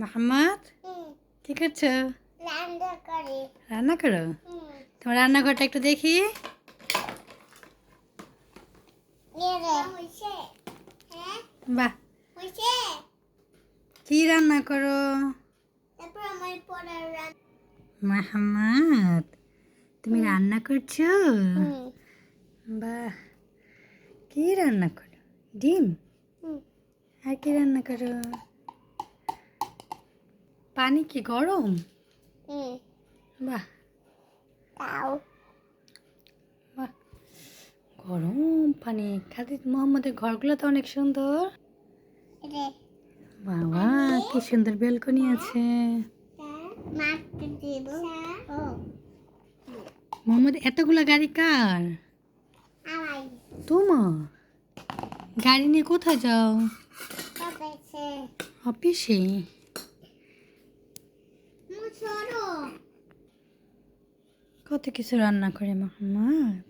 মোহাম্মদ কি করছো? রান্না করো? তোমার রান্নাঘরটা একটু দেখি। বাহ, কি রান্না করো মোহাম্মদ? তুমি রান্না করছো? বাহ, কি রান্না করো? ডিম? আর কি রান্না করো? পানি কি গরম? বাহ বাহ, গরম পানি। খাদি মোহাম্মদের ঘরগুলো তো অনেক সুন্দর। বাবা, কি সুন্দর বেলকনি আছে। মোহাম্মদ, এতগুলো গাড়ি কার? তোমার? গাড়ি নিয়ে কোথায় যাও? অফিসে? কত কিছু রান্না করে মোহাম্মদ।